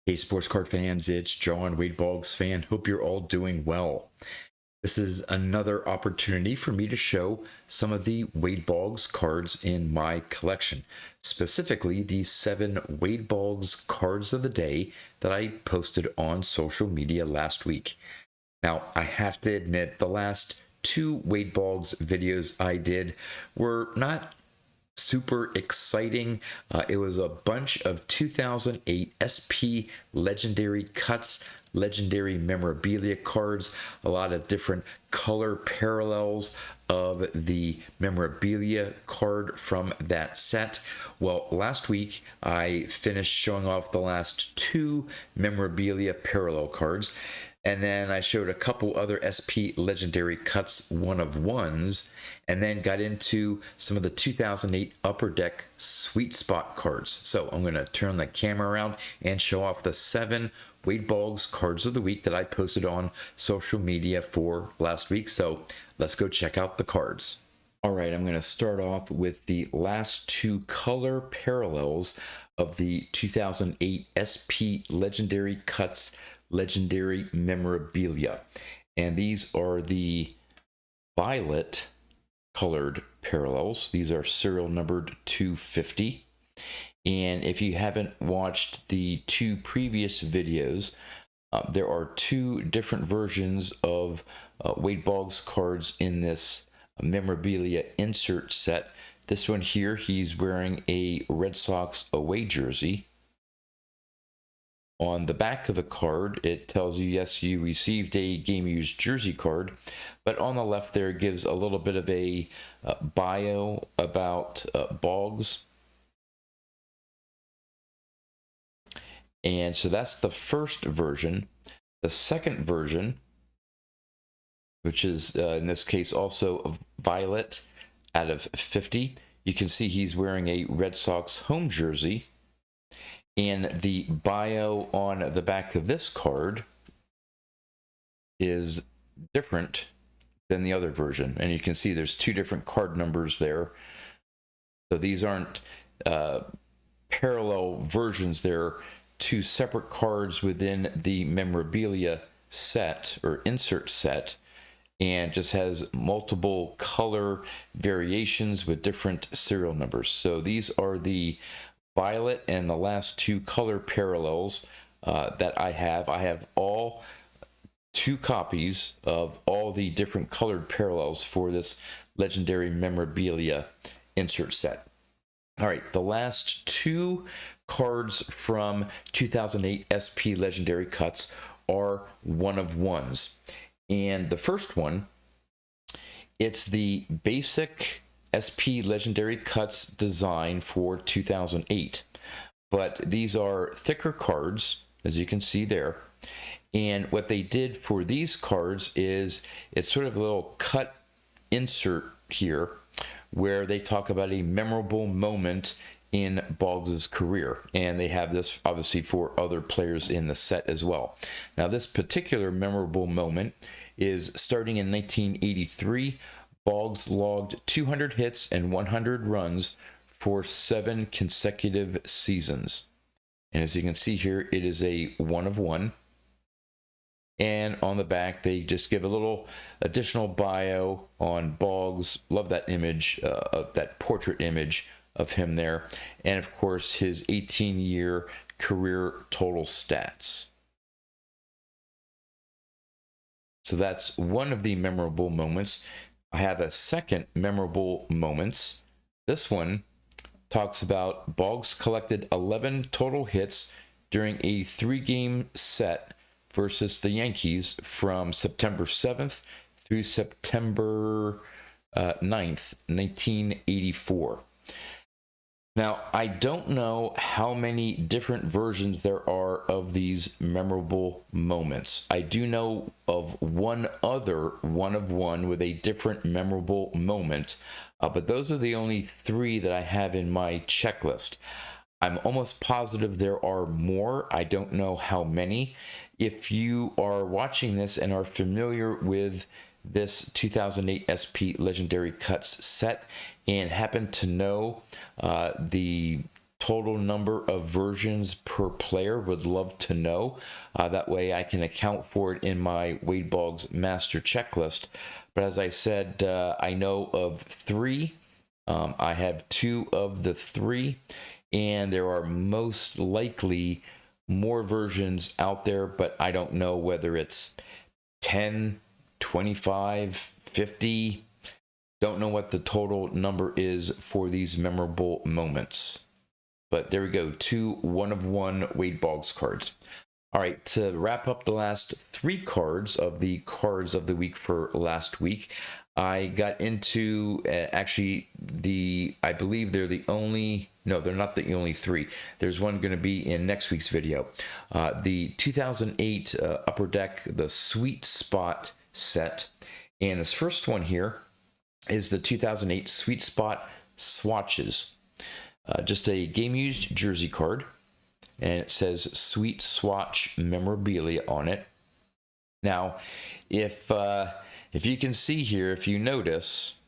Hey, sports card fans, it's John, Wade Boggs fan. Hope you're all doing well. This is another opportunity for me to show some of the Wade Boggs cards in my collection, specifically the 7 Wade Boggs cards of the day that I posted on social media last week. Now, I have to admit, the last 2 Wade Boggs videos I did were not super exciting. It was a bunch of 2008 SP legendary cuts, legendary memorabilia cards, a lot of different color parallels of the memorabilia card from that set. Well, last week I finished showing off the last 2 memorabilia parallel cards, and then I showed a couple other SP legendary cuts, one of ones, and then got into some of the 2008 Upper Deck Sweet Spot cards. So I'm going to turn the camera around and show off the 7 Wade Boggs cards of the week that I posted on social media for last week. So let's go check out the cards. All right, I'm going to start off with the last 2 color parallels of the 2008 SP Legendary Cuts Legendary Memorabilia. And these are the violet colored parallels. These are serial numbered 250. And if you haven't watched the 2 previous videos, there are 2 different versions of Wade Boggs cards in this memorabilia insert set. This one here, he's wearing a Red Sox away jersey. On the back of the card, it tells you, yes, you received a game used jersey card, but on the left there it gives a little bit of a bio about Boggs. And so that's the first version. The second version, which is in this case also violet out of 50, you can see he's wearing a Red Sox home jersey. And the bio on the back of this card is different than the other version. And you can see there's 2 different card numbers there. So these aren't parallel versions. They're 2 separate cards within the memorabilia set or insert set, and just has multiple color variations with different serial numbers. So these are the violet and the last 2 color parallels that I have. I have all 2 copies of all the different colored parallels for this legendary memorabilia insert set. All right, the last 2 cards from 2008 SP legendary cuts are one of ones. And the first one, it's the basic SP legendary cuts design for 2008, but these are thicker cards, as you can see there. And what they did for these cards is it's sort of a little cut insert here where they talk about a memorable moment in Boggs' career, and they have this obviously for other players in the set as well. Now, this particular memorable moment is starting in 1983. Boggs logged 200 hits and 100 runs for 7 consecutive seasons. And as you can see here, it is a one of one. And on the back, they just give a little additional bio on Boggs. Love that image, that portrait image of him there. And of course, his 18-year career total stats. So that's one of the memorable moments. I have a second memorable moments. This one talks about Boggs collected 11 total hits during a 3-game set versus the Yankees from September 7th through September 9th, 1984. Now, I don't know how many different versions there are of these memorable moments. I do know of one other one of one with a different memorable moment, but those are the only 3 that I have in my checklist. I'm almost positive there are more. I don't know how many. If you are watching this and are familiar with this 2008 SP Legendary Cuts set and happen to know the total number of versions per player. Would love to know. That way I can account for it in my Wade Boggs master checklist. But as I said, I know of 3. I have 2 of the 3, and there are most likely more versions out there, but I don't know whether it's 10, 25, 50. Don't know what the total number is for these memorable moments. But there we go, 2 1-of-1 Wade Boggs cards. All right, to wrap up the last 3 cards of the cards of the week for last week, I got into actually I believe they're the only, no, they're not the only 3. There's one going to be in next week's video. The 2008 Upper Deck, the Sweet Spot set. And this first one here is the 2008 Sweet Spot Swatches. Just a game-used jersey card. And it says Sweet Swatch Memorabilia on it. Now, if you can see here, if you notice,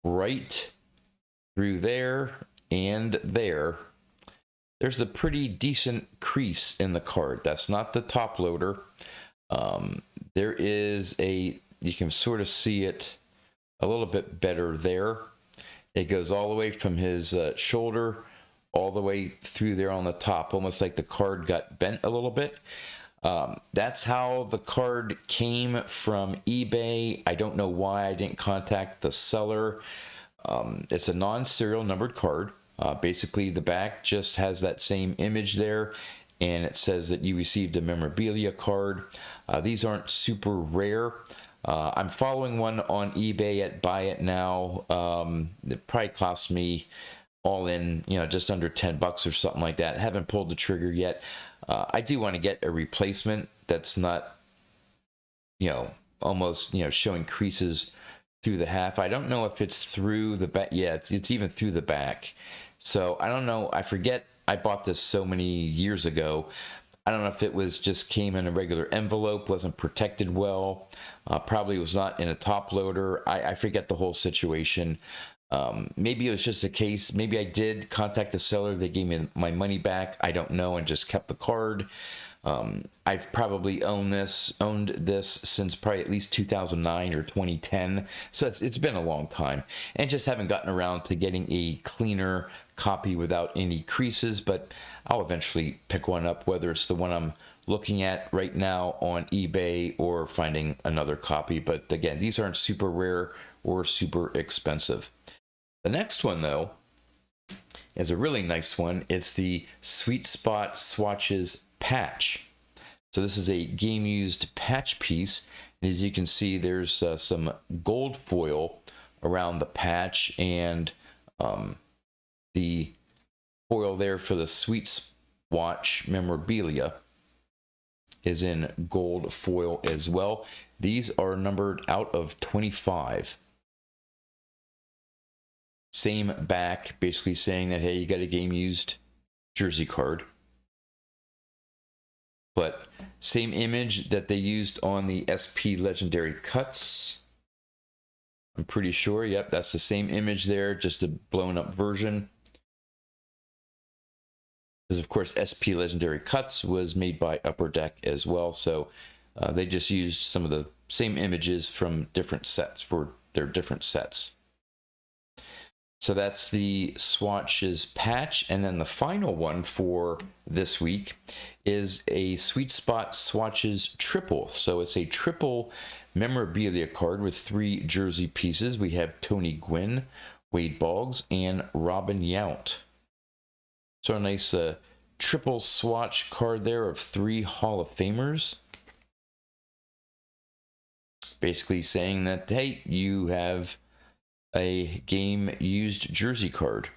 right through there and there's a pretty decent crease in the card. That's not the top loader. There is you can sort of see it a little bit better there. It goes all the way from his shoulder all the way through there on the top, almost like the card got bent a little bit. That's how the card came from eBay. I don't know why I didn't contact the seller. It's a non-serial numbered card. Basically, the back just has that same image there, and it says that you received a memorabilia card. These aren't super rare. I'm following one on eBay at Buy It Now. It probably cost me all in, just under $10 or something like that. Haven't pulled the trigger yet. I do want to get a replacement that's not, almost, showing creases through the half. I don't know if it's through the back. Yeah, it's even through the back. So I don't know. I forget. I bought this so many years ago. I don't know if it just came in a regular envelope, wasn't protected well. Probably was not in a top loader. I forget the whole situation. Maybe it was just a case. Maybe I did contact the seller. They gave me my money back. I don't know, and just kept the card. I've probably owned this since probably at least 2009 or 2010. So it's been a long time, and just haven't gotten around to getting a cleaner copy without any creases. But I'll eventually pick one up, whether it's the one I'm looking at right now on eBay or finding another copy. But again, these aren't super rare or super expensive. The next one, though, is a really nice one. It's the Sweet Spot Swatches patch. So this is a game-used patch piece. And as you can see, there's some gold foil around the patch, and the foil there for the Sweet Swatch memorabilia is in gold foil as well. These are numbered out of 25. Same back, basically saying that, hey, you got a game-used jersey card. But same image that they used on the SP Legendary Cuts. I'm pretty sure, yep, that's the same image there, just a blown-up version. Because, of course, SP Legendary Cuts was made by Upper Deck as well, so they just used some of the same images from different sets for their different sets. So that's the Swatches patch. And then the final one for this week is a Sweet Spot Swatches triple. So it's a triple memorabilia card with 3 jersey pieces. We have Tony Gwynn, Wade Boggs, and Robin Yount. So a nice triple swatch card there of 3 Hall of Famers. Basically saying that, hey, you have a game used jersey card.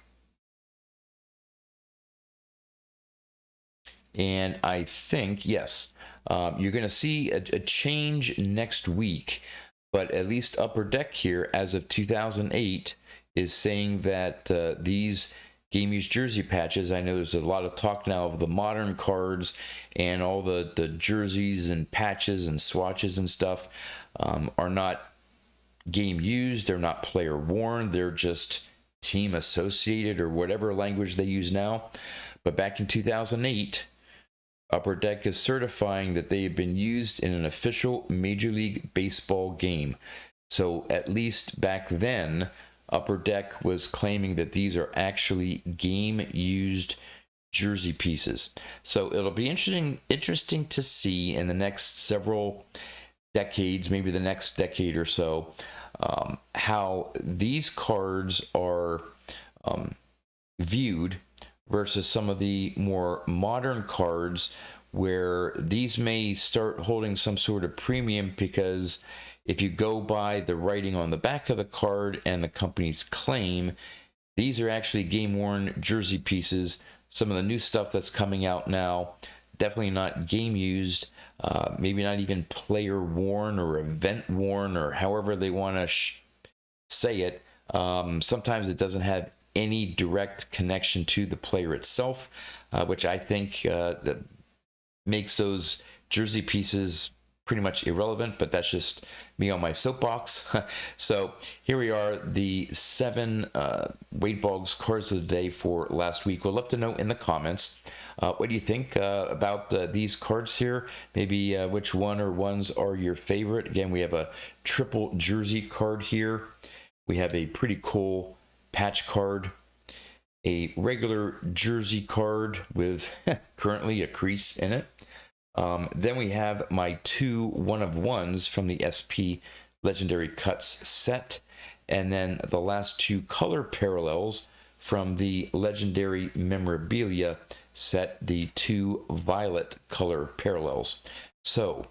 And I think, yes, you're going to see a change next week, but at least Upper Deck here, as of 2008, is saying that these game used jersey patches, I know there's a lot of talk now of the modern cards and all the jerseys and patches and swatches and stuff are not game used, they're not player worn, they're just team associated or whatever language they use now. But back in 2008, Upper Deck is certifying that they have been used in an official Major League Baseball game. So at least back then, Upper Deck was claiming that these are actually game-used jersey pieces. So it'll be interesting to see in the next several decades, maybe the next decade or so, how these cards are viewed versus some of the more modern cards, where these may start holding some sort of premium, because if you go by the writing on the back of the card and the company's claim, these are actually game-worn jersey pieces. Some of the new stuff that's coming out now, definitely not game-used, maybe not even player-worn or event-worn, or however they want to say it. Sometimes it doesn't have any direct connection to the player itself, which I think makes those jersey pieces pretty much irrelevant, but that's just me on my soapbox. So here we are, the 7 Wade Boggs cards of the day for last week. We'd love to know in the comments, what do you think about these cards here? Maybe which one or ones are your favorite? Again, we have a triple jersey card here. We have a pretty cool patch card, a regular jersey card with currently a crease in it. Then we have my 2 one-of-ones from the SP Legendary Cuts set, and then the last 2 color parallels from the Legendary Memorabilia set, the 2 violet color parallels. So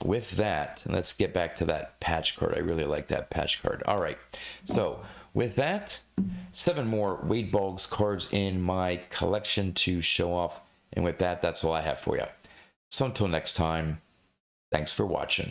with that, let's get back to that patch card. I really like that patch card. All right, so with that, 7 more Wade Boggs cards in my collection to show off, and with that, that's all I have for you. So until next time, thanks for watching.